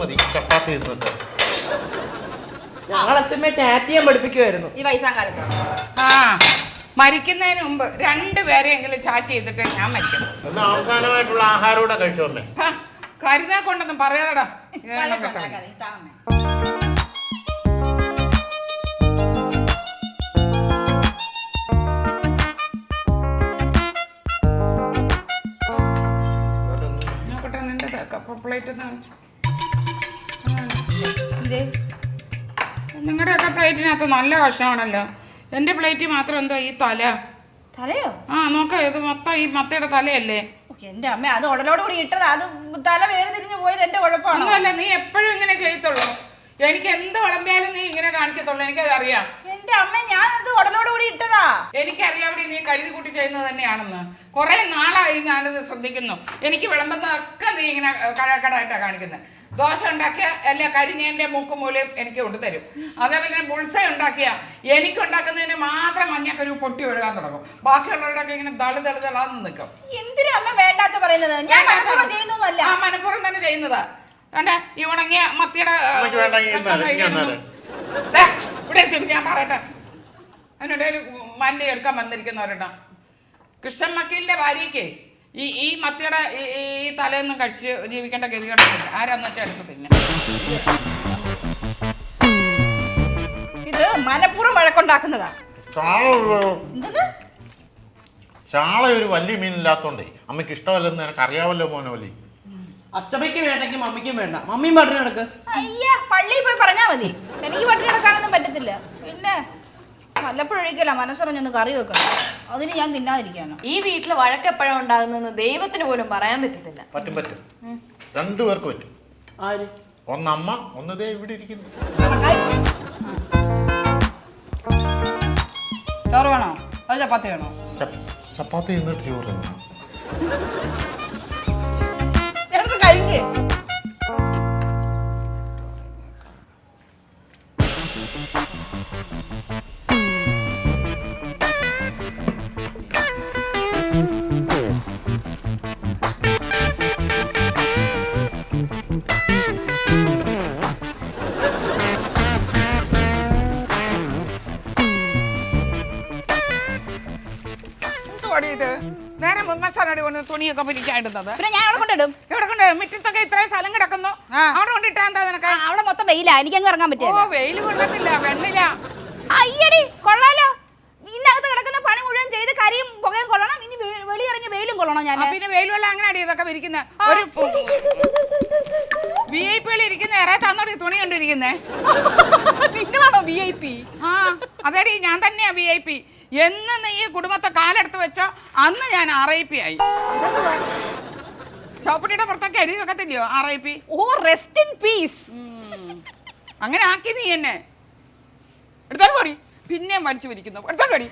മതി ചപ്പാത്തി തിന്നിട്ട്. ഞങ്ങൾ അച്ഛമ്മ ചാറ്റ് ചെയ്യാൻ പഠിപ്പിക്കുമായിരുന്നു ഈ വയസ്സാകാലത്ത്. ആ മരിക്കുന്നതിന് മുമ്പ് രണ്ടുപേരെയെങ്കിലും ചാറ്റ് ചെയ്തിട്ട് ഞാൻ മരിക്കണം. എന്നാ അവസാനമായിട്ടുള്ള ആഹാരം കൂടെ കഴിച്ചു അമ്മേ. കരുതാ കൊണ്ടൊന്നും പറയാടാ. നിങ്ങളുടെയൊക്കെ പ്ലേറ്റിനകത്ത് നല്ല കഷ്ണമാണല്ലോ. എന്റെ പ്ലേറ്റ് മാത്രം എന്തോ ഈ തലയോ? ആ നോക്ക, ഇത് മൊത്തം ഈ മത്തയുടെ തലയല്ലേ. എന്റെ അമ്മ, അത് ഉടലോട് കൂടി ഇട്ടതാ. അത് തല വേറെ തിരിഞ്ഞു പോയത് എന്റെ കുഴപ്പമാണ്. ഒന്നുമല്ല, നീ എപ്പോഴും ഇങ്ങനെ ചെയ്യത്തുള്ളൂ. എനിക്ക് എന്ത് വിളമ്പിയാലും നീ ഇങ്ങനെ കാണിക്കത്തുള്ളൂ. എനിക്കത് അറിയാം. എന്റെ അമ്മ, ഞാൻ അത് ഉടലോട് കൂടി ഇട്ടതാ. എനിക്കറിയാവിടെ നീ കരുതി കൂട്ടി ചെയ്യുന്നത് തന്നെയാണെന്ന്. കുറെ നാളായി ഞാനിത് ശ്രദ്ധിക്കുന്നു. എനിക്ക് വിളമ്പുന്നതൊക്കെ നീ ഇങ്ങനെ കടകടായിട്ടാ കാണിക്കുന്നത്. ദോശ ഉണ്ടാക്കിയ എല്ലാ കരിഞ്ഞേന്റെ മൂക്കും മൂലയും എനിക്ക് കൊണ്ടുതരും. അതേപോലെ ബുൾസ ഉണ്ടാക്കിയ എനിക്കുണ്ടാക്കുന്നതിന് മാത്രം മഞ്ഞക്കരു പൊട്ടി ഒഴുകാൻ തുടങ്ങും. ബാക്കിയുള്ളവരുടെയൊക്കെ ഇങ്ങനെ ദളുദളുദളാന്ന് നിൽക്കും. എന്തിനാ അമ്മ വേണ്ടാത്ത പറയുന്നത്? ഞാൻ മനഃപൂർവ്വം ചെയ്യുന്നൊന്നുമല്ല. ആ മനഃപൂർവ്വം തന്നെ ചെയ്യുന്നതാ. കണ്ടേ ഈ ഉണങ്ങിയ മത്തിയുടെ ഇവിടെ എടുത്തിട്ട് ഞാൻ പറയട്ടെ. അതിനിടയിൽ മണ്ടി എടുക്കാൻ വന്നിരിക്കുന്നവരെണ്ണം കൃഷ്ണൻ വക്കീലിന്റെ ഭാര്യയ്ക്ക് ഈ മത്തിയുടെ ഈ തലയൊന്നും കഴിച്ച് ജീവിക്കേണ്ട ഗതികേടൊന്നുമില്ല. ആരാന്ന് വെച്ചാൽ എടുത്ത് തിന്നെ. ഇത് മനഃപൂർവ്വം വഴക്കുണ്ടാക്കുന്നതാ. ചാള ഒരു വലിയ മീനില്ലാത്തോണ്ടേ അമ്മയ്ക്ക് ഇഷ്ടമല്ലെന്ന് എനിക്ക് അറിയാവല്ലോ മോനോലി. അച്ഛമ്മയ്ക്ക് വേണ്ടെങ്കിൽ മമ്മിക്കും വേണ്ട. മമ്മിയും പട്ടിണി കിടക്ക്. അയ്യാ, പള്ളിയിൽ പോയി പറഞ്ഞാ മതി. എനിക്ക് പട്ടിണി കിടക്കാനൊന്നും പറ്റത്തില്ല. പിന്നെ വല്ലപ്പോഴൊഴിക്കല്ല മനസ്സറിഞ്ഞൊന്ന് കറി വെക്കണം. അതിന് ഞാൻ തിന്നാതിരിക്കാനോ? ഈ വീട്ടില് വഴക്ക് എപ്പോഴും ഉണ്ടാകുന്നെന്ന് ദൈവത്തിന് പോലും പറയാൻ പറ്റത്തില്ല. പറ്റും രണ്ടുപേർക്ക് പറ്റും. ആര്? ഒന്നമ്മ, ഒന്ന് ദേ ഇവിടെ ഇരിക്കുന്നു. ചോറ് വേണോ അത് ചപ്പാത്തി വേണോ? ചപ്പാത്തി തിന്നിട്ട് ചോറ് തിന്നാം. ചേർത്ത് കഴിക്ക്. നേരെ മുൻമസാലടി കൊണ്ട് തുണിയൊക്കെ പിരിക്കായിടുന്നത്. പിന്നെ ഞാൻ അവിടെ കൊണ്ടിടും. എവിടെ കൊണ്ടുവരും? മുറ്റത്തൊക്കെ ഇത്രയും സ്ഥലം കിടക്കുന്നു. അവിടെ കൊണ്ടിട്ടാ എന്താ നിനക്ക്? അവിടെ മൊത്തം വെയിലാ, എനിക്കങ്ങ് ഇറങ്ങാൻ പറ്റില്ല. ഓ, വെയിൽ കൊള്ളത്തില്ല, വെണ്ണില്ല. അയ്യടി കൊള്ളാലോ. ഇതിനകത്ത് കിടക്കുന്ന പണി മുഴുവൻ ചെയ്ത് കരിയും പുകയും കൊള്ളണം. ഇനി വെളി ഇറങ്ങി വെയിലും കൊള്ളണം. ഞാൻ പിന്നെ വെയിലും അങ്ങനെ അടി ഇതൊക്കെ വിരിക്കുന്ന ഒരു VIP ഇരിക്കുന്ന ഏറെ തന്നോട് തുണി കണ്ടിരിക്കുന്നേ. നിങ്ങളാണോ VIP? ആ അതേടി, ഞാൻ തന്നെയാ VIP. എന്ന് നീ ഈ കുടുംബത്തെ കാലെടുത്ത് വെച്ചോ അന്ന് ഞാൻ RIP ആയി. ഷോപ്പിട്ടിയുടെ പുറത്തൊക്കെ എഴുതി വെക്കത്തില്ലയോ RIP? ഓ, റെസ്റ്റ് ഇൻ പീസ്. അങ്ങനെ ആക്കി നീ എന്നെ. എടുത്തോട്ട് പോടി. പിന്നെയും വലിച്ചു വിരിക്കുന്നു. എടുത്തോട്ട് പോടി.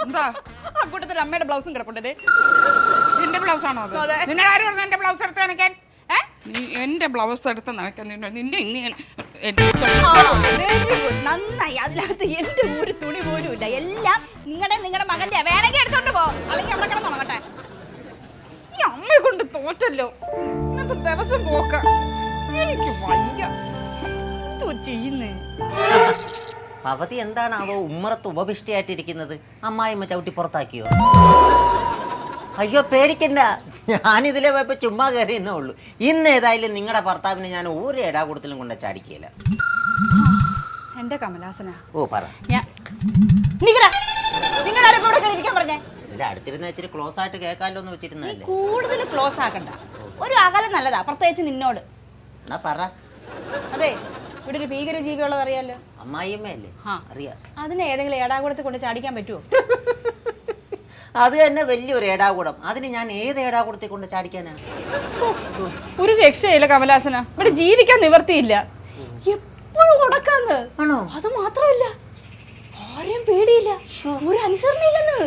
എന്താ കൂട്ടത്തിൽ അമ്മയുടെ ബ്ലൗസും കിടപ്പുണ്ടേ. എന്റെ ബ്ലൗസ് ആണോ അത്? നിന്നെ ആര് പറഞ്ഞു എന്റെ ബ്ലൗസ് എടുത്ത് നനയ്ക്കാൻ? നീ എന്റെ ബ്ലൗസ് എടുത്ത് നനയ്ക്കാൻ നിന്റെ നന്നായി. അതിനകത്ത് എന്റെ ഒരു തുണി പോലും ഇല്ല. എല്ലാം നിങ്ങളുടെ മകന്റെ. വേണമെങ്കിൽ എടുത്തോണ്ട് പോ, അല്ലെങ്കിൽ അവിടെ കിടന്നുണങ്ങട്ടെ. ഈ അമ്മയെ കൊണ്ട് തോറ്റല്ലോ. ഇന്നത്തെ ദിവസം പോക്ക. എനിക്ക് വയ്യ. ചെയ്യുന്നേ ഭവതി എന്താണാവോ ഉമ്മറത്ത് ഉപഭിഷ്ടിയായിട്ടിരിക്കുന്നത്? അമ്മായിമ്മ ചവിട്ടി പുറത്താക്കിയോ? അയ്യോ പേടിക്കണ്ട, ഞാനിതിലെ പോയപ്പോ ചുമ്മാ കയറിയെന്നേ ഉള്ളൂ. ഇന്ന് ഏതായാലും നിങ്ങളുടെ ഭർത്താവിനെ ഞാൻ ഒരു ഇടാകൂടത്തിലും കൊണ്ട് ചാടിക്കില്ല. എന്റെ കമലാസന. ഓ പറ. അടുത്തിരുന്ന് വെച്ചിട്ട് ക്ലോസ് ആയിട്ട് കേൾക്കാമല്ലോ എന്ന് വെച്ചിരുന്നല്ലേ. കൂടുതൽ ക്ലോസ് ആക്കണ്ട. ഒരു അകലം നല്ലതാ, പ്രത്യേകിച്ച് നിന്നോട്. എന്നാ പറ. അതെ, ഇവിടെ ഒരു ഭീകര ജീവിയുള്ളത് അറിയാലോ. അമ്മായിയമ്മയല്ലേ? അറിയാം. അതിനെ ഏതെങ്കിലും ഏടാകൂടത്തിൽ കൊണ്ട് ചാടിക്കാൻ പറ്റുമോ? അത് തന്നെ വലിയൊരു ഏടാകൂടം. അതിന് ഞാൻ ഏത് ഏടാകൂടത്തെ കൊണ്ട് ചാടിക്കാനാണ്? ഒരു രക്ഷയില്ല കമലാസന. ഇവിടെ ജീവിക്കാൻ നിവർത്തിയില്ല. എപ്പോഴും ഉടക്കാന്ന്. ആണോ? അത് മാത്രമല്ല, ആരെയും പേടിയില്ല, ഒരു അനുസരണയില്ലെന്ന്.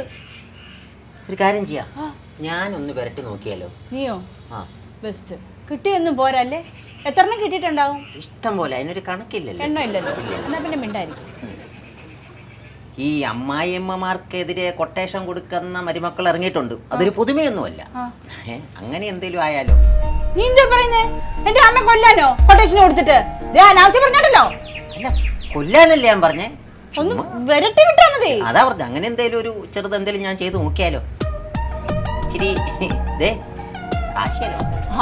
ഒരു കാര്യം ചെയ്യാം, ഞാനൊന്ന് വരട്ടി നോക്കിയാലോ? നീയോ? ആ ബെസ്റ്റ്. കിട്ടിയൊന്നും പോരല്ലേ? എത്രണ്ണം കിട്ടിയിട്ടുണ്ടാവും? ഇഷ്ടം പോലെ. അതിനൊരു കണക്കില്ലല്ലോ. എണ്ണ ഇല്ലല്ലോ. എന്നാ പിന്നെ മിണ്ടായിരിക്കും. ഈ അമ്മായിയമ്മമാർക്കെതിരെ കൊട്ടേഷൻ കൊടുക്കുന്ന മരുമക്കൾ ഇറങ്ങിയിട്ടുണ്ട്. അതൊരു പുതുമയൊന്നുമല്ല. അങ്ങനെ എന്തേലും ആയാലോ? നീ എന്താ പറയുന്നേ? എന്റെ അമ്മ കൊല്ലാനോ കൊട്ടേഷൻ കൊടുത്തിട്ട്? അനാവശ്യം പറഞ്ഞാണല്ലോ. അല്ല, കൊല്ലാനല്ലേ ഞാൻ പറഞ്ഞേ, ഒന്ന് വരട്ടി വിട്ടാ മതി. അതാ പറഞ്ഞ. അങ്ങനെ എന്തേലും ഒരു ചെറുതെന്തേലും ഞാൻ ചെയ്ത് നോക്കിയാലോ? ഇച്ചിരി കാശിയല്ലോ.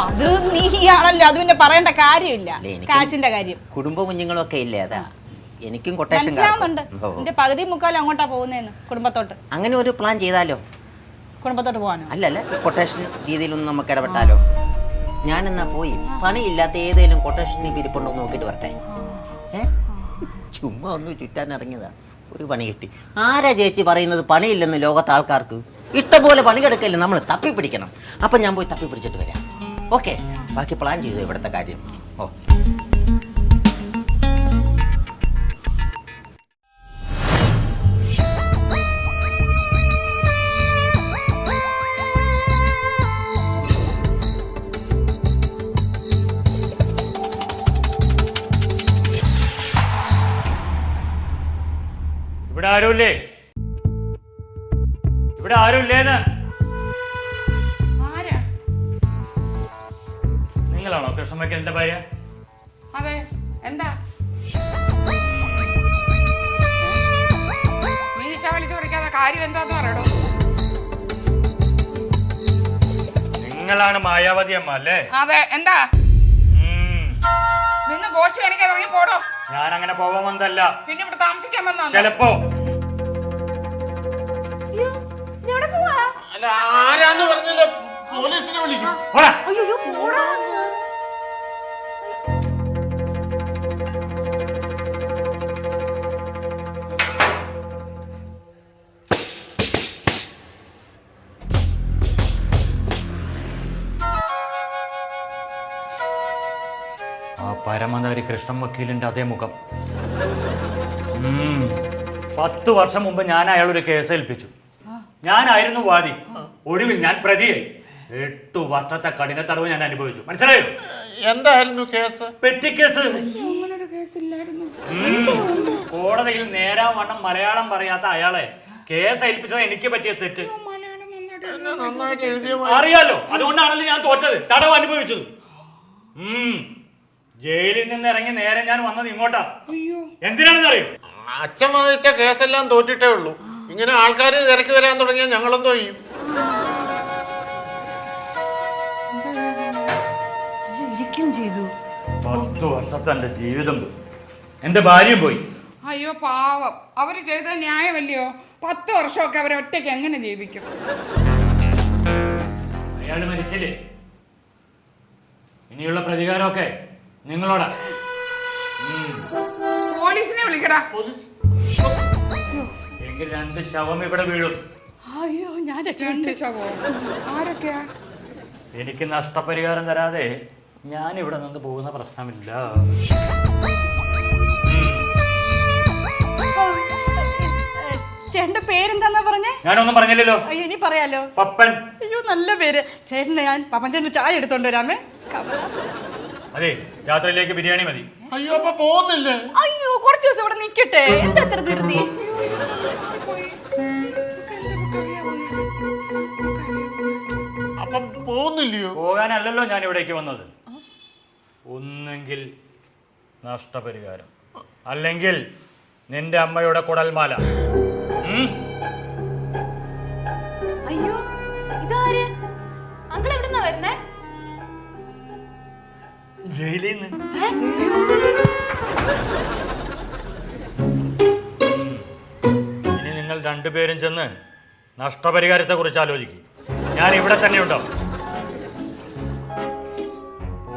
അത് നീയാണല്ലോ, അത് പിന്നെ പറയേണ്ട കാര്യമില്ല. കാശിന്റെ കാര്യം കുടുംബ കുഞ്ഞുങ്ങളൊക്കെ ഇല്ലേ, അതാ എനിക്കും കൊട്ടേഷൻ മനസ്സിലാവുന്നുണ്ട്. എന്റെ പകുതി മുക്കാലും അങ്ങോട്ടാ പോകുന്നേന്ന്, കുടുംബത്തോട്ട്. അങ്ങനെ ഒരു പ്ലാൻ ചെയ്താലോ? കുടുംബത്തോട്ട് പോകാനോ? അല്ലല്ല, കൊട്ടേഷൻ രീതിയിലൊന്നും നമുക്ക് ഇടപെട്ടാലോ? ഞാനെന്നാ പോയി പണിയില്ലാത്ത ഏതെങ്കിലും കൊട്ടേഷനിൽ പിരിപ്പുണ്ടോ നോക്കിയിട്ട് വരട്ടെ. ചുമ്മാ ഒന്ന് ചുറ്റാൻ ഇറങ്ങിയതാ, ഒരു പണി കിട്ടി. ആരാ ചേച്ചി പറയുന്നത് പണിയില്ലെന്ന് ലോകത്തെ ആൾക്കാർക്ക്? ഇഷ്ടംപോലെ പണിയെടുക്കല്ലേ, നമ്മൾ തപ്പിപ്പിടിക്കണം. അപ്പം ഞാൻ പോയി തപ്പിപ്പിടിച്ചിട്ട് വരാം. ഓക്കെ, ബാക്കി പ്ലാൻ ചെയ്തു ഇവിടുത്തെ കാര്യം. ഓ, ഇവിടെ ആരുമില്ലേ? ഇവിടെ ആരുമില്ലേന്ന്? ആരാ? നിങ്ങളാണോ കൃഷ്ണമ്മയ്ക്ക് എന്റെ ഭാര്യ? അതെ, എന്താ? മീശ വലിച്ചു പറിക്കാതെ കാര്യം എന്താന്ന് പറയടോ. നിങ്ങളാണ് മായാവതി അമ്മ അല്ലേ? അതെ, എന്താ? നിന്ന് ഗോഷ്ടി കാണിക്കാതെ ഇറങ്ങി പോടോ. ഞാൻ അങ്ങനെ പോവാൻ വന്നതല്ല. പിന്നെ ഇവിടെ താമസിക്കാൻ വന്നോ? ചെലപ്പോ. അല്ല, ആരാന്ന് പറഞ്ഞില്ല, പോലീസിനെ വിളിക്കും. ആ പരമനാരി കൃഷ്ണൻ വക്കീലിന്റെ അതേ മുഖം. 10 വർഷം മുമ്പ് ഞാൻ അയാളൊരു കേസ് ഏൽപ്പിച്ചു. ഞാനായിരുന്നു വാദി. ഒടുവിൽ ഞാൻ പ്രതിയായി. 8 വർഷത്തെ കഠിന തടവ് ഞാൻ അനുഭവിച്ചു. മനസ്സിലായോ? എന്തായിരുന്നു കേസ്? പെറ്റിക്കേസ്. കോടതിയിൽ നേരാവണ്ണം മലയാളം പറയാത്ത അയാളെ കേസ് ഏൽപ്പിച്ചത് എനിക്ക് പറ്റിയ തെറ്റ്. നന്നായിട്ട് എഴുതിയ അറിയാലോ, അതുകൊണ്ടാണല്ലോ ഞാൻ തോറ്റത്, തടവ് അനുഭവിച്ചത്. ജയിലിൽ നിന്ന് ഇറങ്ങി നേരെ ഞാൻ വന്നത് ഇങ്ങോട്ടാ. എന്തിനാണെന്ന് അറിയോ? അച്ഛൻ വാദിച്ച കേസെല്ലാം തോറ്റിട്ടേ ഉള്ളൂ. ഇങ്ങനെ ആൾക്കാർ തിരക്കി വരാൻ തുടങ്ങിയാൽ ഞങ്ങളെന്തോ ചെയ്യും? ചെയ്തു. 10 വർഷത്തെ എന്റെ ജീവിതം പോയി, എന്റെ ഭാര്യയും പോയി. അയ്യോ പാവം, അവര് ചെയ്ത ന്യായമല്ലയോ? 10 വർഷമൊക്കെ അവരെ ഒറ്റയ്ക്ക് എങ്ങനെ ജീവിക്കും? അയാൾ മരിച്ചില്ലേ? ഇനിയുള്ള പ്രതികാരമൊക്കെ നിങ്ങളോടാ. പോലീസിനെ വിളിക്കടാ. എങ്കിൽ 2 ശവം ഇവിടെ വീഴും. അയ്യോ, ഞാൻ 2 ശവം? ആരൊക്കെയാ? എനിക്ക് നഷ്ടപരിഹാരം തരാതെ ഞാൻ ഇവിടെ നിന്ന് പോകുന്ന പ്രശ്നമില്ല. ചേട്ടന്റെ പേരെന്താന്നാ പറഞ്ഞേ? ഞാനൊന്നും പറഞ്ഞില്ലല്ലോ. അയ്യോ, ഇനി പറയാലോ. പപ്പൻ. അയ്യോ, നല്ല പേര്. ചേട്ടന് ഞാൻ പപ്പൻ ചേട്ടന് ചായ എടുത്തോണ്ട് വരാമേ. അതെ, രാത്രിയിലേക്ക് ബിരിയാണി മതി. അയ്യോ, അപ്പൊ പോകുന്നില്ലേ? അയ്യോ, കുറച്ച് ദിവസം ഇവിടെ നിക്കട്ടെ. എന്താ എത്ര ധൃതി? അപ്പൊ പോകുന്നില്ലയോ? പോകാനല്ലല്ലോ ഞാൻ ഇവിടേക്ക് വന്നത്. ഒന്നെങ്കിൽ നഷ്ടപരിഹാരം, അല്ലെങ്കിൽ നിന്റെ അമ്മയുടെ കുടൽമാല. അയ്യോ, ഇതാര്? അങ്കിൾ എവിടുന്നാ വരുന്നേ? ജയിലിൽ നിന്ന്. ഇനി നിങ്ങൾ 2 പേരും ചെന്ന് നഷ്ടപരിഹാരത്തെ കുറിച്ച് ആലോചിക്കും. ഞാൻ ഇവിടെ തന്നെ ഉണ്ടാവും.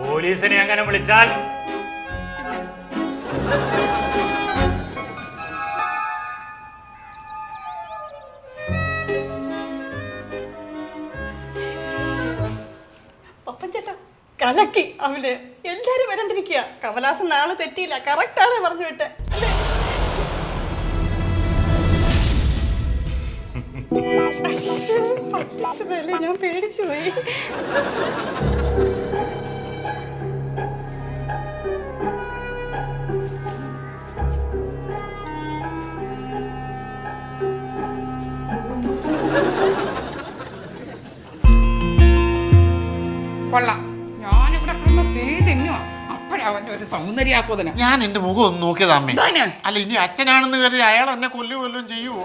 പോലീസിനെ അങ്ങനെ വിളിച്ചാൽ പപ്പൻ ചേട്ടാ കലക്കി. അവല് എല്ലാരും വരണ്ടിരിക്കുക. കമലാസൻ നാളെ തെറ്റിയില്ല, കറക്റ്റ് ആണ് പറഞ്ഞു വിട്ടെ. പറ്റിച്ചതല്ലേ, ഞാൻ പേടിച്ചു പോയി. കൊള്ളാം. ഞാനിവിടെ കിടന്ന് തീ തിന്നുക. അപ്പോഴവൻ്റെ ഒരു സൗന്ദര്യാസ്വാദനം. ഞാൻ എന്റെ മുഖം ഒന്ന് നോക്കിയതാ അമ്മേ. എന്താണ്? അല്ല ഇനി അച്ഛനാണെന്ന് കരുതി അയാൾ എന്നെ കൊല്ലും ചെയ്യുവോ?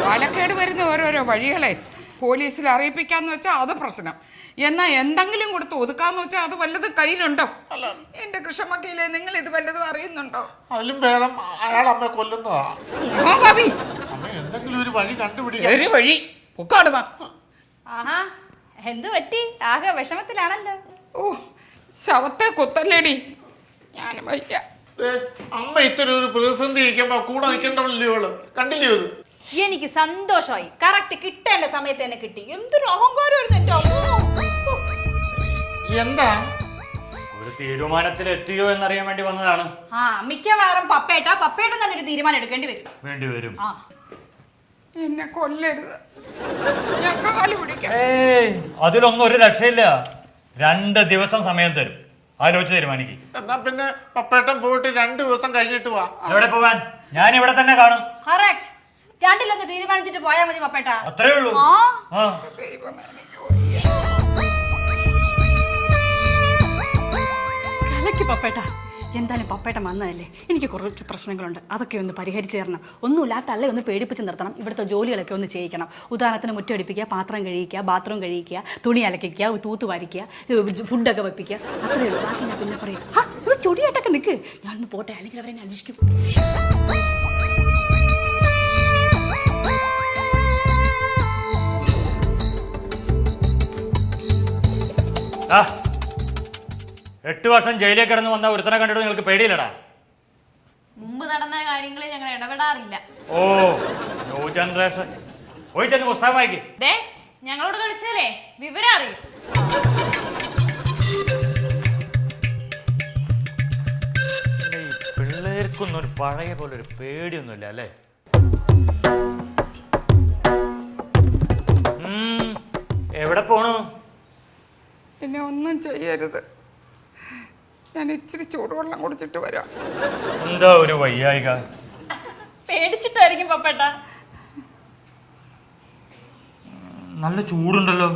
കാലക്കേട് വരുന്ന ഓരോരോ വഴികളെ പോലീസിൽ അറിയിപ്പിക്കാന്ന് വെച്ചാൽ അത് പ്രശ്നം. എന്നാൽ എന്തെങ്കിലും കൊടുത്ത് ഒതുക്കാന്ന് വെച്ചാൽ അത് വല്ലത് കയ്യിലുണ്ടോ? അല്ല എന്റെ കൃഷ്ണമക്കയിലെ നിങ്ങൾ ഇത് വല്ലതും അറിയുന്നുണ്ടോ? അതിലും ഭേദം അയാൾ അമ്മ കൊല്ലുന്നതാ. അമ്മ എന്തെങ്കിലും ഒരു വഴി കണ്ടുപിടിക്കാൻ. ഒരു വഴി പൊക്കാടുന്ന. ആഹാ എന്ത് പറ്റി? ആകെ വിഷമത്തിലാണല്ലോ. ഓ ശവത്തെ കൊത്തല്ലേടി. ഞാൻ വയ്യ. അമ്മ ഇത്തരം ഒരു പ്രതിസന്ധി ഇരിക്കുമ്പോ കൂടെ നിൽക്കേണ്ടല്ലോ ഇവള്. കണ്ടില്ലയോ ഇത്? എനിക്ക് സന്തോഷമായി. കറക്റ്റ് കിട്ടേണ്ട സമയത്ത് തന്നെ കിട്ടി. എന്തൊരു അഹങ്കാരമായിരുന്നു എന്റെ അമ്മ. എന്താ ഒരു തീരുമാനത്തിൽ എത്തിയോ എന്നറിയാൻ വേണ്ടി വന്നതാണ്. ആ മിക്കവാറും പപ്പേട്ട നല്ലൊരു തീരുമാനം എടുക്കേണ്ടി വരും. ആ എന്നെ കൊല്ലരുത്. ഞാൻ കാല് പിടിക്കാം. അതിലൊന്നും ഒരു രക്ഷയില്ല. 2 ദിവസം സമയം തരും, ആലോചിച്ച് തീരുമാനിക്കും. എന്നാ പിന്നെ പപ്പേട്ടൻ പോയിട്ട് 2 ദിവസം കഴിഞ്ഞിട്ട് വാ. എവിടെ പോവാൻ? ഞാൻ ഇവിടെ തന്നെ കാണും. കറക്റ്റ്. രണ്ടിലൊന്ന് തീരുമാനിച്ചിട്ട് പോയാൽ മതി പപ്പേട്ട. അത്രേ ഉള്ളൂ. കലക്ക് പപ്പേട്ട. എന്തായാലും പപ്പേട്ട വന്നതല്ലേ, എനിക്ക് കുറച്ച് പ്രശ്നങ്ങളുണ്ട്, അതൊക്കെ ഒന്ന് പരിഹരിച്ച് തരണം. ഒന്നുമില്ല, തള്ളെ ഒന്ന് പേടിപ്പിച്ച് നിർത്തണം. ഇവിടുത്തെ ജോലികളൊക്കെ ഒന്ന് ചെയ്യിക്കണം. ഉദാഹരണത്തിന് മുറ്റടിപ്പിക്കുക, പാത്രം കഴിക്കുക, ബാത്റൂം കഴിക്കുക, തുണി അലക്കിക്കുക, തൂത്ത് വാരിക്കുക, ഫുഡൊക്കെ വെപ്പിക്കുക. അത്രയേ ഉള്ളൂ. ബാക്കി ഞാൻ പിന്നെ പറയാം. ഇത് ചൊടിയായിട്ടൊക്കെ നിൽക്ക്, ഞാനൊന്ന് പോട്ടെ, അല്ലെങ്കിൽ അവരെ അന്വേഷിക്കും. ആ 8 വർഷം ജയിലിൽ കിടന്ന് വന്ന ഒരുത്തനെ കണ്ടിട്ട് നിങ്ങൾക്ക് പേടിയില്ലടാ? മുമ്പ് നടന്ന കാര്യങ്ങളിൽ ഞങ്ങൾ ഇടപെടാറില്ല. ഓ ന്യൂ ജനറേഷൻ. പോയി ചെന്ന് പുസ്തകം വായിക്ക്. ദേ ഞങ്ങളോട് കളിച്ചാലേ വിവരം അറിയും. പിള്ളേർക്കൊന്നും ഒരു പഴയ പോലെ ഒരു പേടിയൊന്നുമില്ല അല്ലേ? എവിടെ പോണു? എന്നെ ഒന്നും ചെയ്യരുത്. ഞാൻ ഇച്ചിരി ചൂടുവെള്ളം കുടിച്ചിട്ട് വരാം. എന്താ ഒരു വയ്യായിക? പേടിച്ചിട്ടായിരിക്കും പപ്പേട്ട. നല്ല ചൂടുണ്ടല്ലോ,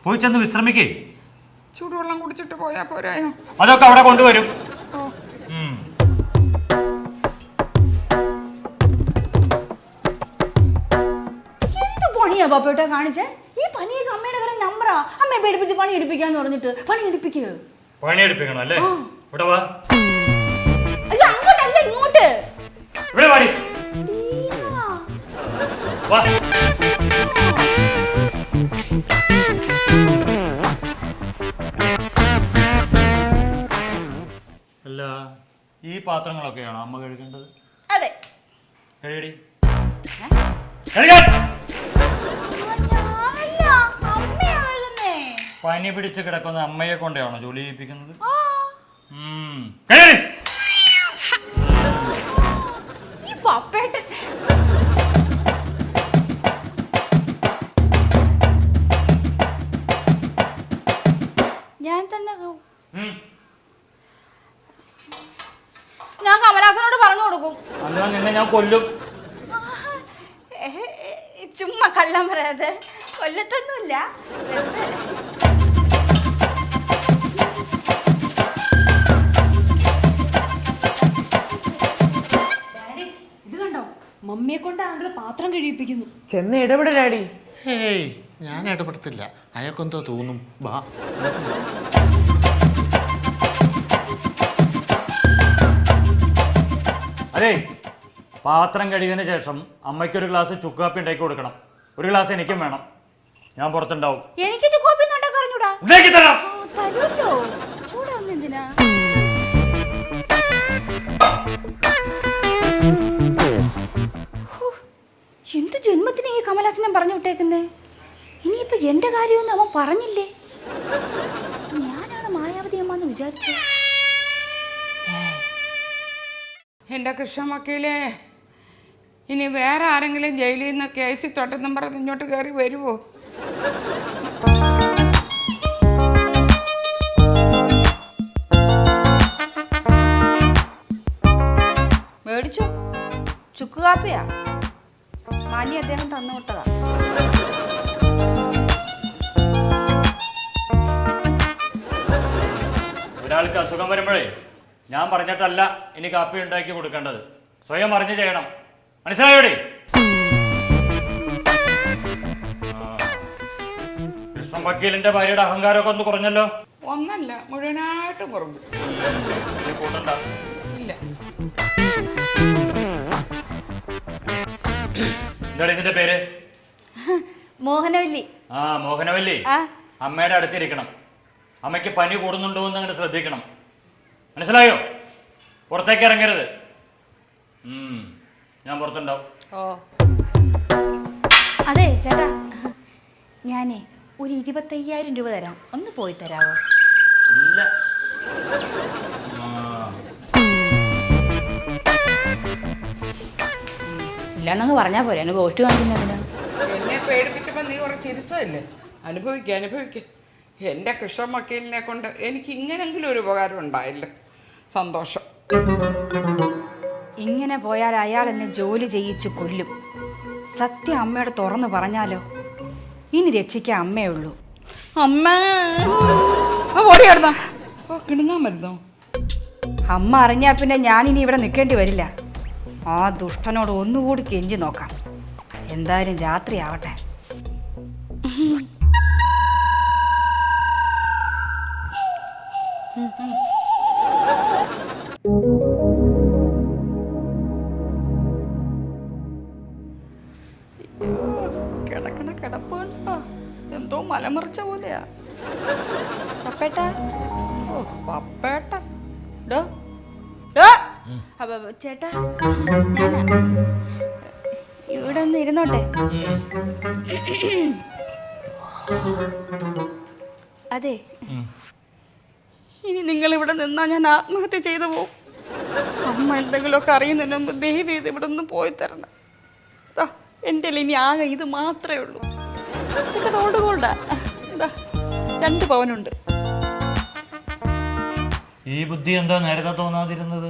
പോയി ചെന്ന് വിശ്രമിക്കേ. ചൂടുവെള്ളം കുടിച്ചിട്ട് പോയാ പോരായോ? അതൊക്കെ അവിടെ കൊണ്ടുവരും. എന്ത് പണിയാ പപ്പേട്ട കാണിച്ചേ? ഈ പണിയൊക്കെ അമ്മയുടെ വേറെ നമ്പറാ. അമ്മയെ പേടിപ്പിച്ച് പണി എടുപ്പിക്കാന്ന് പറഞ്ഞിട്ട് പണി എടുപ്പിക്കുക. പണിയെടുപ്പിക്കണം അല്ലേ? ഇവിടെ വാ. അയ്യോ അങ്ങോട്ടല്ല, ഇങ്ങോട്ട്. ഇവിടെ വാടി. വാ. അല്ല ഈ പാത്രങ്ങളൊക്കെയാണോ അമ്മ കഴുകേണ്ടത്? അതെ. കഴുകടി. കഴുകാൻ. പനി പിടിച്ച് കിടക്കുന്ന അമ്മയെ കൊണ്ടാണോ ജോലി ചെയ്യിപ്പിക്കുന്നത്? ഞാൻ തന്നെ ഞാൻ കമലാസനോട് പറഞ്ഞു കൊടുക്കും. അന്നാ നിന്നെ ഞാൻ കൊല്ലും. ചുമ്മാ കള്ളം പറയാതെ. കൊല്ലത്തൊന്നുമില്ല. ഇത് കണ്ടോ, മമ്മിയെ കൊണ്ട് ആളുകൾ പാത്രം കഴിയിപ്പിക്കുന്നു. ചെന്ന് ഇടപെടലാടി. ഹേയ് ഞാൻ ഇടപെടത്തില്ല, അയാൾക്കെന്തോ തോന്നും. ബാ. അതെ, പാത്രം കഴുകിയതിന് ശേഷം അമ്മയ്ക്കൊരു ഗ്ലാസ് ചുക്ക് കാപ്പി ഉണ്ടാക്കി കൊടുക്കണം. ഒരു ഗ്ലാസ് എനിക്കും വേണം. ഞാൻ പുറത്തുണ്ടാവും. എനിക്ക് ചുക്കോപ്പി ഉണ്ടാക്കാൻ അറിഞ്ഞൂടാ. ഉണ്ടാക്കി തരാം. തരുമല്ലോ. ചൂടാവുന്ന എന്തിനാ? എന്ത് ജന്മത്തിന് ഈ കമലാസനം പറഞ്ഞു വിട്ടേക്കുന്നേ? ഇനിയിപ്പോ എന്റെ കാര്യമൊന്നും അവൻ പറഞ്ഞില്ലേ? ഞാനാണ് മായാവതി അമ്മ എന്ന് വിചാരിച്ചു. എൻ്റെ കൃഷ്ണമക്കയിലെ ഇനി വേറെ ആരെങ്കിലും ജയിലിൽ നിന്ന് കേസിൽ തൊട്ടെന്നും പറഞ്ഞ് ഇങ്ങോട്ട് കയറി വരുമോ? മേടിച്ചു. ചുക്ക് കാപ്പിയാ. മാനി അദ്ദേഹം തന്നു വിട്ടതാ. ഒരാൾക്ക് അസുഖം വരുമ്പോഴേ ഞാൻ പറഞ്ഞിട്ടല്ല ഇനി കാപ്പി ഉണ്ടാക്കി കൊടുക്കേണ്ടത്, സ്വയം അറിഞ്ഞു ചെയ്യണം. മനസ്സിലായോടെ? കൃഷ്ണൻ വക്കീലിന്റെ ഭാര്യയുടെ അഹങ്കാരമൊക്കെ ഒന്ന് കുറഞ്ഞല്ലോ. ഒന്നല്ല, മുഴുവനായിട്ടും കുറഞ്ഞു. കൂട്ടണ്ട. ഇല്ല. എന്താണ് ഇതിന്റെ പേര്? മോഹനവല്ലി. ആ, മോഹനവല്ലി. അമ്മയുടെ അടുത്തിരിക്കണം. അമ്മയ്ക്ക് പനി കൂടുന്നുണ്ടോ എന്ന് അങ്ങനെ ശ്രദ്ധിക്കണം. മനസ്സിലായോ? പുറത്തേക്ക് ഇറങ്ങരുത്. ഞാൻ പുറത്തുണ്ടാവും. അതെ ചേട്ടാ, ഞാനേ ഒരു 25,000 രൂപ തരാം, ഒന്ന് പോയി തരാവോ? ഇല്ല. ഇല്ലെന്നങ്ങ് പറഞ്ഞാ പോരെ, എന്നെ ഗോഷ്ടി കാണിക്കുന്നതിന്. എന്നെ പേടിപ്പിച്ചപ്പോ നീ കുറച്ച് ചിരിച്ചതല്ലേ? അനുഭവിക്ക. എൻ്റെ കൃഷ്ണൻ വക്കീലിനെ കൊണ്ട് എനിക്ക് ഇങ്ങനെങ്കിലും ഒരു ഉപകാരം ഉണ്ടായില്ല. സന്തോഷം. ഇങ്ങനെ പോയാൽ അയാൾ എന്നെ ജോലി ചെയ്യിച്ച് കൊല്ലും. സത്യം അമ്മയോട് തുറന്നു പറഞ്ഞാലോ? ഇനി രക്ഷിക്കാൻ അമ്മയേ ഉള്ളൂ. അമ്മ ഓടിയായിരുന്നോ? കിണുങ്ങാൻ മരുന്നോ? അമ്മ അറിഞ്ഞാ പിന്നെ ഞാനിനി ഇവിടെ നിൽക്കേണ്ടി വരില്ല. ആ ദുഷ്ടനോട് ഒന്നുകൂടി കെഞ്ചി നോക്കാം. എന്തായാലും രാത്രിയാവട്ടെ. കിടക്കണ കിടപ്പ് എന്തോ മലമറിച്ച പോലെയാ. പപ്പേട്ട, ഓ പപ്പേട്ട, ചേട്ടാ ഞാനാ ഇവിടെ ഒന്ന് ഇരുന്നോട്ടെ. അതെ, ഇനി നിങ്ങൾ ഇവിടെ നിന്നാ ഞാൻ ആത്മഹത്യ ചെയ്തു പോവും. അമ്മ എന്തെങ്കിലുമൊക്കെ അറിയുന്നതിന് മുമ്പ് ദയവ് ചെയ്ത് ഇവിടെ ഒന്ന് പോയി തരണം. എൻ്റെ ഇനി ആകെ ഇത് മാത്രമേ ഉള്ളൂ. ഇതൊക്കെ റോഡ് ഗോൾഡാ. 2 പവനുണ്ട്. ഈ ബുദ്ധി എന്താ നേരത്തെ തോന്നാതിരുന്നത്?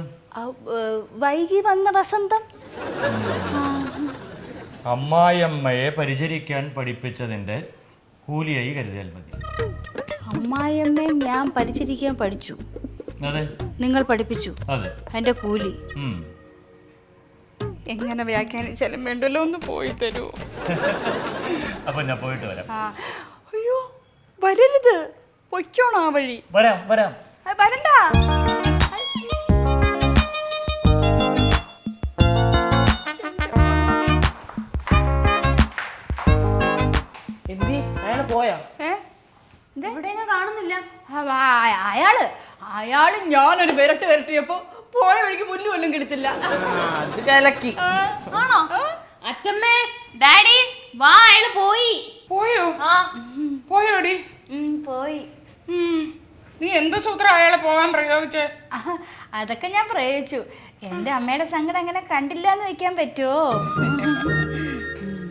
വൈകി വന്ന വസന്തം. അമ്മായിയമ്മയെ പരിചരിക്കാൻ പഠിപ്പിച്ചതിന്റെ കൂലിയായി കരുതിയാൽ മതി. അമ്മായിയമ്മയെ ഞാൻ പരിചരിക്കാൻ പഠിച്ചു. അതെ, നിങ്ങൾ പഠിപ്പിച്ചു. അതെ, എൻ്റെ കൂലി. എങ്ങനെ വ്യാഖ്യാനിച്ചാലും വേണ്ടല്ലോ, ഒന്ന് പോയി തരൂ. അപ്പൊ ഞാൻ പോയിട്ട് വരാം. അയ്യോ വരരുത്, പൊയ്ക്കോണോ ആ വഴി? വരാം. വരണ്ട. എന്തി അയാള് പോയോ? ഇവിടെയൊന്നും കാണുന്നില്ല. അയാള് ഞാനൊരു വിരട്ടിയപ്പോ പോയ വഴിക്ക് പുല്ല് വല്ലതും കിടത്തില്ല. അത് കലക്കി. ആണോ? അച്ഛമ്മേ, ഡാഡി, വാ, അയാള് പോയി. പോയോടി? പോയി. നീ എന്ത് സൂത്രം അയാളെ പോകാൻ പ്രയോഗിച്ചേ? അതൊക്കെ ഞാൻ പ്രയോഗിച്ചു. എൻ്റെ അമ്മയുടെ സങ്കടം അങ്ങനെ കണ്ടില്ല എന്ന് വെക്കാൻ പറ്റുമോ?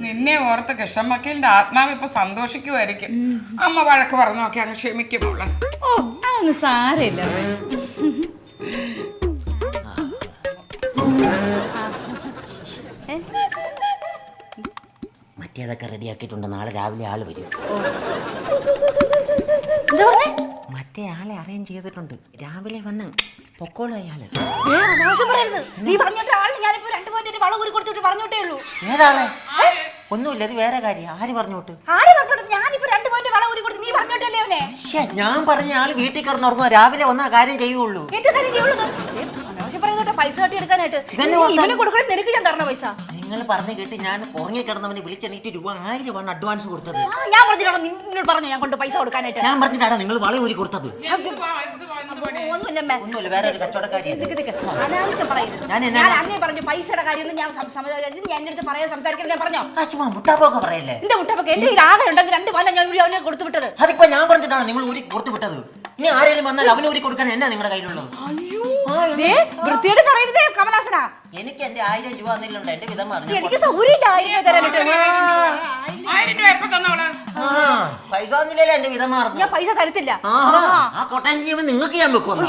നിന്നെ ഓർത്ത് കൃഷ്ണൻ വക്കീലിന്റെ ആത്മാവ് ഇപ്പൊ സന്തോഷിക്കുമായിരിക്കും. അമ്മ വഴക്ക് പറഞ്ഞു നോക്കി അങ്ങ് ക്ഷമിക്കുമോള. ഓ, അതൊന്നും സാരമില്ല. മറ്റേതൊക്കെ റെഡിയാക്കിയിട്ടുണ്ട്. നാളെ രാവിലെ ആള് വരും. മറ്റേ ആളെ അറേഞ്ച് ചെയ്തിട്ടുണ്ട്. രാവിലെ വന്ന് പൊക്കോളൂ അയാള്. നീ പറഞ്ഞിട്ട് ആളിന് ഞാനിപ്പോ 2 പോയിന്റ് വളം ഊരി കൊടുത്തിട്ട് പറഞ്ഞോട്ടേ ഉള്ളൂ. ഏതാളെ? ഒന്നുമില്ല, അത് വേറെ കാര്യം. ആര് പറഞ്ഞോട്ട്? ആര് പറഞ്ഞോട്ട്? ഞാനിപ്പോ 2 പോയിന്റ് വളം ഊരി കൊടുത്ത് നീ പറഞ്ഞോട്ടല്ലേ അവനെ? ഞാൻ പറഞ്ഞ ആള് വീട്ടിൽ കിടന്നുറങ്ങുക, രാവിലെ വന്ന കാര്യം ചെയ്യുള്ളൂ. എന്റെ കാര്യം ചെയ്യുള്ളൂ. അനാവശ്യം പറയുന്നോട്ടെ, പൈസ കട്ടി എടുക്കാനായിട്ട്. ഇവന് കൊടുക്കണേ, നിനക്ക് ഞാൻ തരണ പൈസ. നിങ്ങൾ പറഞ്ഞു കേട്ട് ഞാൻ ഉറങ്ങി കിടന്നവനെ വിളിച്ചെണീറ്റ് രൂപ 1000 അഡ്വാൻസ് കൊടുത്തത്. ഞാൻ പറഞ്ഞിട്ടാണോ നിങ്ങൾ പറഞ്ഞു ഞാൻ കൊണ്ട് പൈസ കൊടുക്കാനായിട്ട്? ഞാൻ പറഞ്ഞിട്ടാണോ നിങ്ങൾ വള ഊരി കൊടുത്തത്? ഒന്നുമില്ല, വേറെ ഒരു കച്ചവടക്കാരി. അനാവശ്യം പറയരുത്. ഞാൻ അങ്ങനെ പറഞ്ഞു പൈസയുടെ കാര്യമൊന്നും ഞാൻ ഞാൻ എന്റെ അടുത്ത് പറയാൻ സംസാരിക്കുന്നത് ഞാൻ പറഞ്ഞോ? ചുമ്മാ മുട്ടാപ്പൊക്കെ പറയല്ലേ. എന്റെ മുട്ടപ്പൊക്കെ എന്റെ ഈ ആകെ ഉണ്ടെങ്കിൽ 2 പാല ഞാൻ അവനെ കൊടുത്തു വിട്ടത്. അതിപ്പോ ഞാൻ പറഞ്ഞിട്ടാണ് നിങ്ങൾ ഊരി കൊടുത്തു വിട്ടത്. ഇനി ആരെങ്കിലും വന്നാൽ അവന് ഊരി കൊടുക്കാൻ എന്നാ നിങ്ങളുടെ കയ്യിലുള്ളത്? വൃത്തിയോട് പറയുന്നേ കമലാസന. എനിക്ക് എന്റെ 1000 രൂപ തന്നിട്ടുണ്ട്. എന്റെ വിധം എനിക്ക് സൗകര്യമില്ല 1000 രൂപ തരാനായിട്ട്. 1000 രൂപ എപ്പോ തന്നോള്? പൈസ തന്നില്ലല്ലോ എന്റെ വിധം മാറുന്നു. ഞാൻ പൈസ തരത്തില്ല. ആ കൊട്ടേഷൻ ചെയ്യുമ്പോൾ നിങ്ങൾക്ക് ഞാൻ വെക്കുന്നു.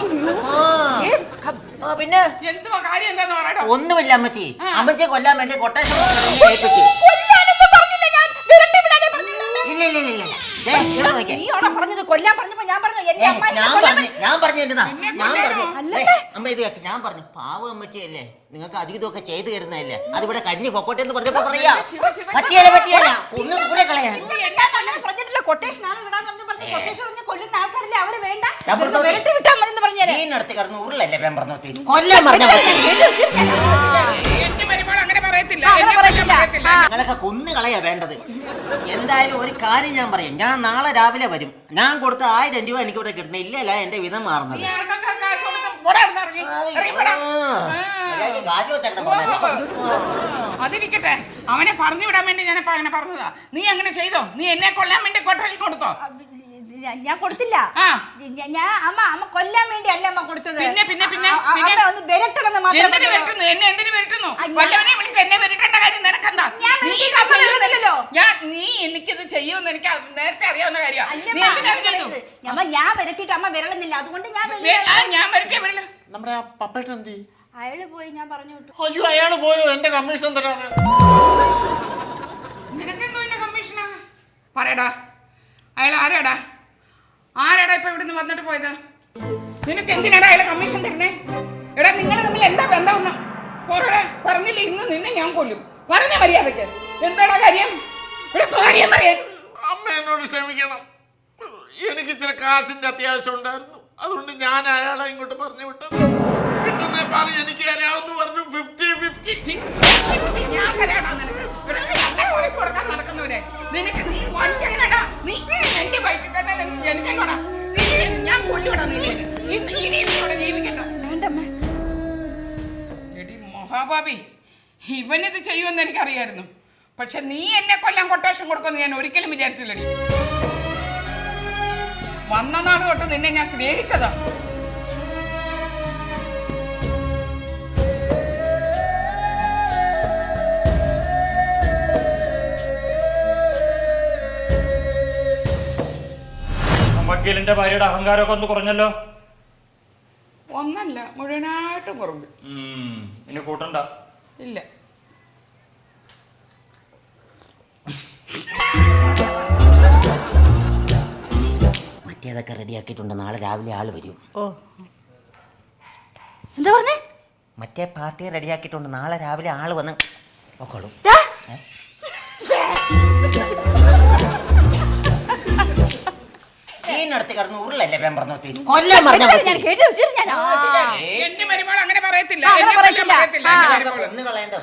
പിന്നെ എന്തുവാ കാര്യം എന്താന്ന് പറയട്ടോ? ഒന്നുമില്ല അമ്മച്ചി. അമ്മച്ചിയെ കൊല്ലാൻ വേണ്ടി കൊട്ടേഷൻ ഏൽപ്പിച്ചു. ഇല്ല ദേ, ഇങ്ങോട്ട് നോക്കിയേ. നീ അവിടെ പറഞ്ഞത് കൊല്ലാൻ പറഞ്ഞപ്പോ ഞാൻ പറഞ്ഞു എന്റെ അമ്മായി ഞാൻ പറഞ്ഞു എന്റെതാ ഞാൻ പറഞ്ഞു അല്ലല്ലേ? അമ്മ ഇത് കേക്ക് ഞാൻ പറഞ്ഞു പാവം അമ്മച്ചിയല്ലേ നിങ്ങൾക്ക് അധികം ഇതൊക്കെ ചെയ്തു തരുന്നതല്ലേ അതിവിടെ കഴിഞ്ഞ് പൊക്കോട്ടെ എന്ന് പറഞ്ഞപ്പോ പറയാ പറ്റിയല്ല കൊന്നു ദൂരെ കളയാൻ പറഞ്ഞിട്ടില്ല കൊട്ടേഷൻ ആണ് വിടാന്ന് പറഞ്ഞു കൊട്ടേഷൻ പറഞ്ഞ കൊല്ലുന്ന ആൾക്കാരല്ലേ അവര് വേണ്ട പെമ്പർന്നോത്തി. വെറുതെ വിട്ടാ മതി എന്ന് പറഞ്ഞേ നീനടുത്ത് കിടന്ന് ഉരുളല്ലേ പെമ്പർന്നോത്തി കൊല്ലാൻ പറഞ്ഞ എന്റെ മരുമോൾ അങ്ങനെ പറയത്തില്ല അങ്ങനെ എന്നെ കൊല്ലാൻ പറയത്തില്ല. പറയത്തില്ല. നിങ്ങളൊക്കെ കൊന്നു കളയാ വേണ്ടത്. എന്തായാലും ഒരു കാര്യം ഞാൻ പറയാം ഞാൻ നാളെ രാവിലെ വരും ഞാൻ കൊടുത്ത 1000 രൂപ എനിക്ക് ഇവിടെ കിട്ടണേ ഇല്ലല്ല എന്റെ വിധം മാറുന്നത് നീ ആർക്കൊക്കെ കാശ് കൊടുക്കും? പോടാ അവിടുന്ന് ഇറങ്ങി. ഇറങ്ങി പോടാ. മര്യാദയ്ക്ക് കാശ് വെച്ചേക്കണം അതിരിക്കട്ടെ അവനെ പറഞ്ഞു വിടാൻ വേണ്ടി ഞാനിപ്പോ അങ്ങനെ പറഞ്ഞതാ. നീ അങ്ങനെ ചെയ്തോ? നീ എന്നെ കൊല്ലാൻ വേണ്ടി കൊട്ടയിൽ കൊടുത്തോ? ഞാൻ കൊടുത്തില്ല ആ. ഞാൻ അമ്മ കൊല്ലാൻ വേണ്ടി അല്ല അമ്മ കൊടുത്തത് പിന്നെ അമ്മ ഒന്ന് വിരട്ടണമെന്ന് മാത്രം എന്തിനു വരട്ടുന്നു? എന്നെ എന്തിനു വരട്ടുന്നു? വല്ലവനെ വിളിച്ച് എന്നെ വരട്ടേണ്ട കാര്യം നിനക്കെന്താ? ഞാൻ നീ വിളിച്ച് ഇത് അമ്മ ചെയ്യുമെന്ന് വിളിച്ചല്ലോ. നീ എനിക്കിത് ചെയ്യുമെന്ന് എനിക്ക് നേരത്തെ അറിയാവുന്ന കാര്യമാണ്. നീ എന്തിനാ ചെയ്തു? ഞാൻ വരട്ടിട്ട് അമ്മ വിരളുന്നില്ല അതുകൊണ്ട് ഞാൻ ഞാൻ വരട്ടെ വരില്ല. നമ്മുടെ ആ പപ്പേട്ടൻ എന്ത് ചെയ്യും? അയാള് പോയി ഞാൻ പറഞ്ഞു വിട്ടു അയ്യോ അയാള് പോയോ എന്റെ കമ്മീഷൻ തരാതെ? നിനക്കെന്തോ എന്റെ കമ്മീഷനാ? പറയടാ അയാൾ ആരാടാ ഇപ്പൊ ഇവിടുന്ന് വന്നിട്ട് പോയത്? നിനക്ക് എന്തിനാടാ അയാളെ കമ്മീഷൻ തരുന്നേ? എടാ നിങ്ങൾ തമ്മിൽ എന്താ ബന്ധമെന്ന് പറയടാ. പറഞ്ഞില്ല ഇന്ന് നിന്നെ ഞാൻ കൊല്ലും. പറഞ്ഞ മര്യാദക്ക് എന്താടാ കാര്യം? ഇവിടെ കാര്യം പറയാൻ. അമ്മ എന്നോട് ക്ഷമിക്കണം. എനിക്ക് ഇച്ചിരി കാശിന്റെ അത്യാവശ്യം ഉണ്ടായിരുന്നു അതുകൊണ്ട് ഞാൻ അയാളെ ഇങ്ങോട്ട് പറഞ്ഞു വിട്ടത്. കിട്ടുന്ന പാതി എനിക്ക് തരാമെന്ന് പറഞ്ഞു. 50-50. ഞാൻ തരാടാ നിനക്ക്. ഇവിടെ നല്ല കൊലക്ക് കൊടുക്കാൻ നടക്കുന്നവനെ നിനക്ക് നീ വഞ്ചകനടാ. നീ എന്റെ വയറ്റിൽ തന്നെ ജനിച്ചോടാ. ഞാൻ കൊല്ലുവിടാ നിന്നെ. ഇനി ഇവിടെ ജീവിക്കണ്ട. എടി മഹാഭാവി ഇവനിത് ചെയ്യുമെന്ന് എനിക്കറിയായിരുന്നു. പക്ഷെ നീ എന്നെ കൊല്ലാൻ കൊട്ടേഷൻ കൊടുക്കുമെന്ന് ഞാൻ ഒരിക്കലും വിചാരിച്ചില്ലടി. വന്ന നാട് തൊട്ട് നിന്നെ ഞാൻ സ്നേഹിച്ചതാ. വക്കീലിന്റെ ഭാര്യയുടെ അഹങ്കാരമൊക്കെ ഒന്ന് കുറഞ്ഞല്ലോ. ഒന്നല്ല മുഴുവനായിട്ടും കുറവ്. ഇനി കൂട്ടണ്ട. ഇല്ല മറ്റേതൊക്കെ റെഡിയാക്കിയിട്ടുണ്ട് നാളെ രാവിലെ ആള് വരും എന്താ പറഞ്ഞേ മറ്റേ പാർട്ടി റെഡിയാക്കിയിട്ടുണ്ട് നാളെ രാവിലെ ആള് വന്ന് നോക്കോളൂ നീനടുത്ത് കിടന്ന് ഉരുളല്ലേ പെമ്പർന്നോത്തി കൊല്ലാൻ പറഞ്ഞ എന്റെ മരുമോൾ അങ്ങനെ പറയത്തില്ല. അങ്ങനെ എന്നെ കൊല്ലാൻ പറയത്തില്ല. പറയത്തില്ല എന്റെ മരുമോള്. കൊന്നു കളയേണ്ട